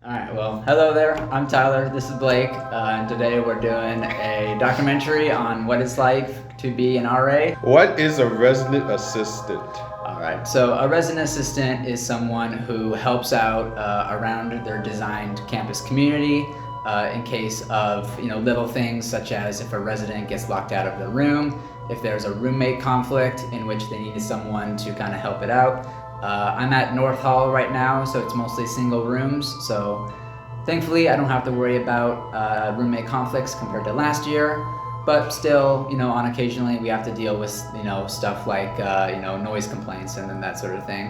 All right, well, hello there. I'm Tyler. This is Blake. And today we're doing a documentary on what it's like to be an RA. What is a resident assistant? All right, so a resident assistant is someone who helps out around their designed campus community in case of little things such as if a resident gets locked out of their room, if there's a roommate conflict in which they need someone to kind of help it out. I'm at North Hall right now, so it's mostly single rooms. So thankfully, I don't have to worry about roommate conflicts compared to last year. But still, on occasionally we have to deal with stuff like noise complaints and then that sort of thing.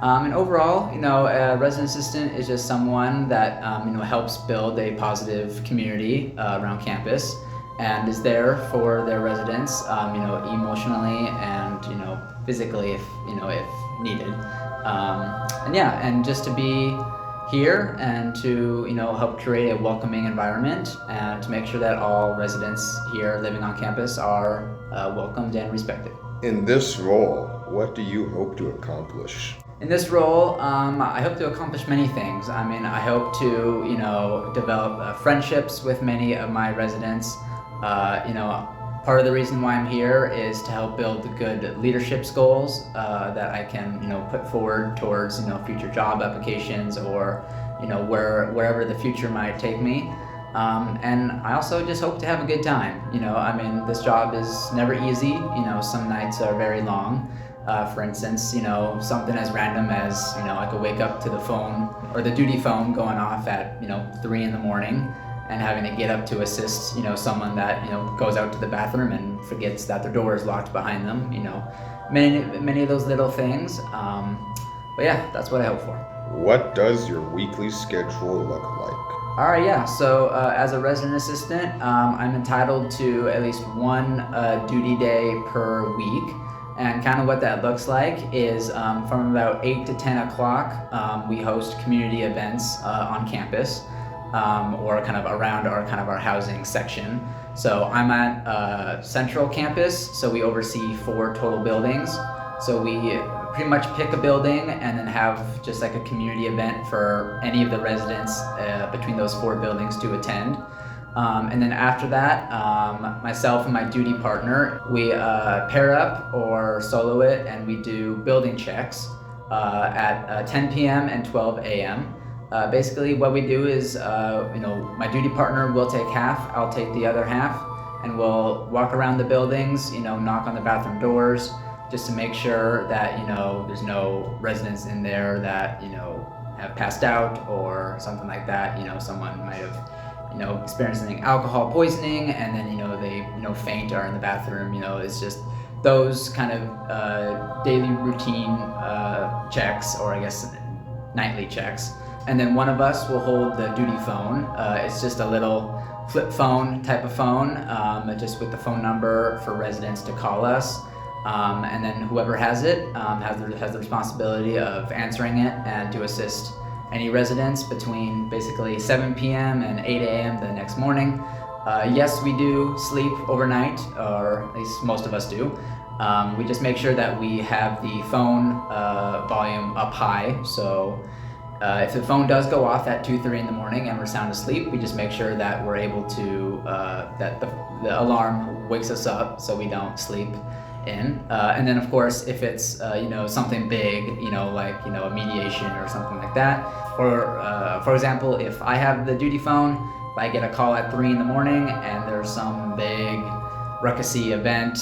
And overall, a resident assistant is just someone that helps build a positive community around campus and is there for their residents, emotionally and physically if needed. And just to be here and to help create a welcoming environment and to make sure that all residents here living on campus are welcomed and respected. In this role, what do you hope to accomplish? In this role, I hope to accomplish many things. I hope to develop friendships with many of my residents. Part of the reason why I'm here is to help build good leadership goals that I can put forward towards future job applications or wherever the future might take me. And I also just hope to have a good time. This job is never easy. Some nights are very long. For instance, something as random as I could wake up to the phone or the duty phone going off at 3 a.m. and having to get up to assist someone that goes out to the bathroom and forgets that their door is locked behind them. Many of those little things. But yeah, that's what I hope for. What does your weekly schedule look like? All right, yeah. So as a resident assistant, I'm entitled to at least one duty day per week. And kind of what that looks like is from about 8 to 10 o'clock, we host community events on campus. Or kind of around our housing section. So I'm at Central Campus, so we oversee 4 total buildings. So we pretty much pick a building and then have just like a community event for any of the residents between those 4 buildings to attend. And then after that, myself and my duty partner, we pair up or solo it and we do building checks at 10 p.m. and 12 a.m. Basically what we do is, my duty partner will take half, I'll take the other half, and we'll walk around the buildings, knock on the bathroom doors, just to make sure that, there's no residents in there that, have passed out or something like that. Someone might have, experienced alcohol poisoning and then, they, faint or in the bathroom. It's just those kind of daily routine checks, or I guess nightly checks. And then one of us will hold the duty phone. It's just a little flip phone type of phone, just with the phone number for residents to call us. And then whoever has it has the responsibility of answering it and to assist any residents between basically 7 p.m. and 8 a.m. the next morning. Yes, we do sleep overnight, or at least most of us do. We just make sure that we have the phone volume up high. So if the phone does go off at 2-3 in the morning and we're sound asleep, we just make sure that we're able to, that the alarm wakes us up so we don't sleep in. And then of course, if it's, something big, like, a mediation or something like that. For example, if I have the duty phone, if I get a call at 3 in the morning and there's some big ruckusy event,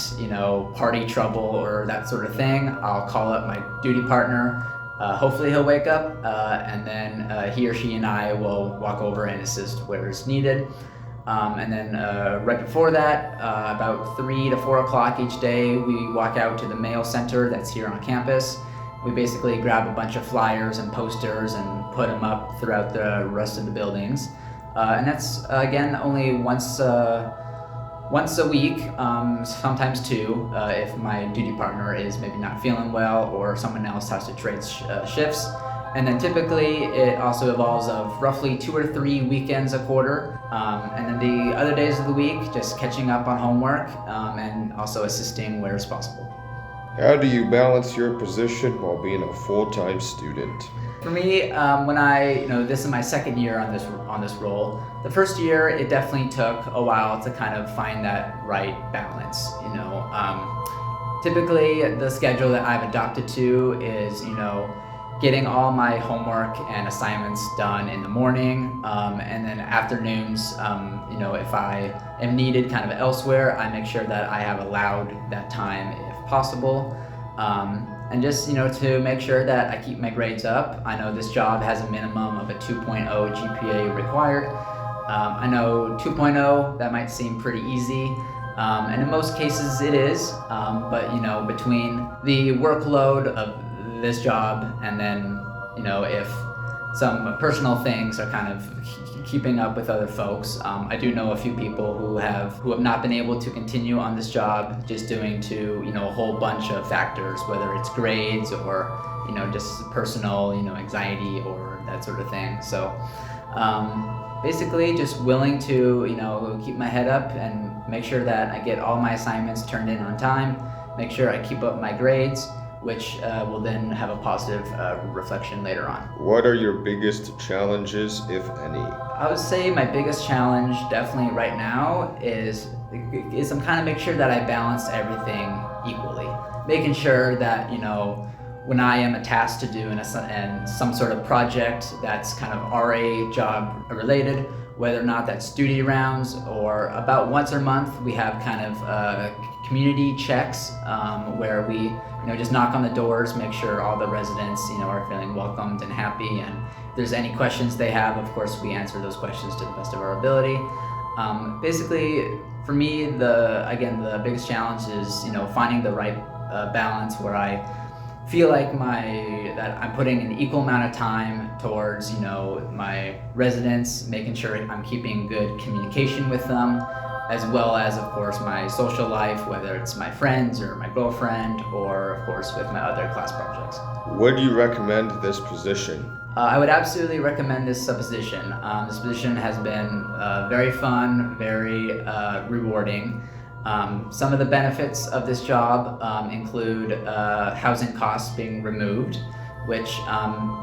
party trouble or that sort of thing, I'll call up my duty partner. Hopefully he'll wake up, and then he or she and I will walk over and assist where it's needed. And then right before that, about 3 to 4 o'clock each day, we walk out to the mail center that's here on campus. We basically grab a bunch of flyers and posters and put them up throughout the rest of the buildings. And that's, again, only once a week, sometimes 2, if my duty partner is maybe not feeling well or someone else has to trade shifts. And then typically it also involves of roughly 2 or 3 weekends a quarter. And then the other days of the week, just catching up on homework and also assisting where it's possible. How do you balance your position while being a full-time student? For me, this is my second year on this role. The first year, it definitely took a while to kind of find that right balance. Typically, the schedule that I've adopted to is, getting all my homework and assignments done in the morning, and then afternoons, if I am needed kind of elsewhere, I make sure that I have allowed that time if possible. And just, to make sure that I keep my grades up. I know this job has a minimum of a 2.0 GPA required. I know 2.0, that might seem pretty easy. And in most cases it is, but between the workload of this job and then, if some personal things are kind of keeping up with other folks, I do know a few people who have not been able to continue on this job just due to, a whole bunch of factors, whether it's grades or, just personal, anxiety or that sort of thing. So, basically just willing to, keep my head up and make sure that I get all my assignments turned in on time, make sure I keep up my grades, which will then have a positive reflection later on. What are your biggest challenges, if any? I would say my biggest challenge definitely right now is I'm kind of make sure that I balance everything equally. Making sure that, when I am tasked to do and some sort of project that's kind of RA job related, whether or not that's duty rounds or about once a month, we have kind of community checks where we, just knock on the doors, make sure all the residents, are feeling welcomed and happy. And if there's any questions they have, of course, we answer those questions to the best of our ability. Basically, for me, the biggest challenge is, finding the right balance where I feel like that I'm putting an equal amount of time towards, my residents, making sure I'm keeping good communication with them, as well as, of course, my social life, whether it's my friends or my girlfriend, or, of course, with my other class projects. Would you recommend this position? I would absolutely recommend this position. This position has been very fun, very rewarding. Some of the benefits of this job include housing costs being removed, which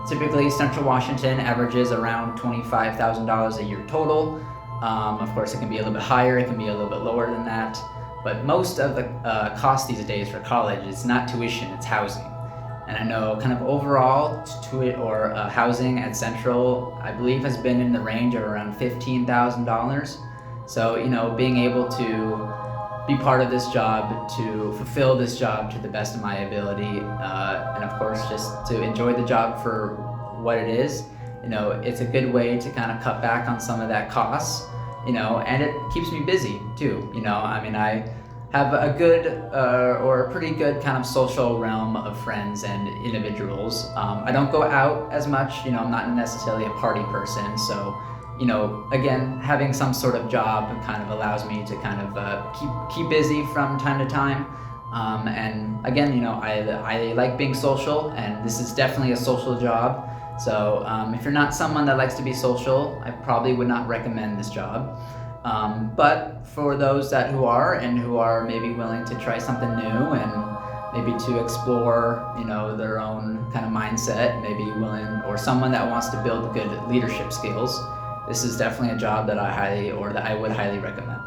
typically Central Washington averages around $25,000 a year total. Of course, it can be a little bit higher, it can be a little bit lower than that. But most of the cost these days for college is not tuition, it's housing. And I know kind of overall housing at Central, I believe, has been in the range of around $15,000. So, being able to be part of this job, to fulfill this job to the best of my ability, and of course just to enjoy the job for what it is, it's a good way to kind of cut back on some of that costs, and it keeps me busy too. I have a good or a pretty good kind of social realm of friends and individuals. I don't go out as much, I'm not necessarily a party person, so again, having some sort of job kind of allows me to kind of keep busy from time to time. And again, I like being social, and this is definitely a social job. So if you're not someone that likes to be social, I probably would not recommend this job. But for those who are maybe willing to try something new and maybe to explore, their own kind of mindset, maybe or someone that wants to build good leadership skills, this is definitely a job that I would highly recommend.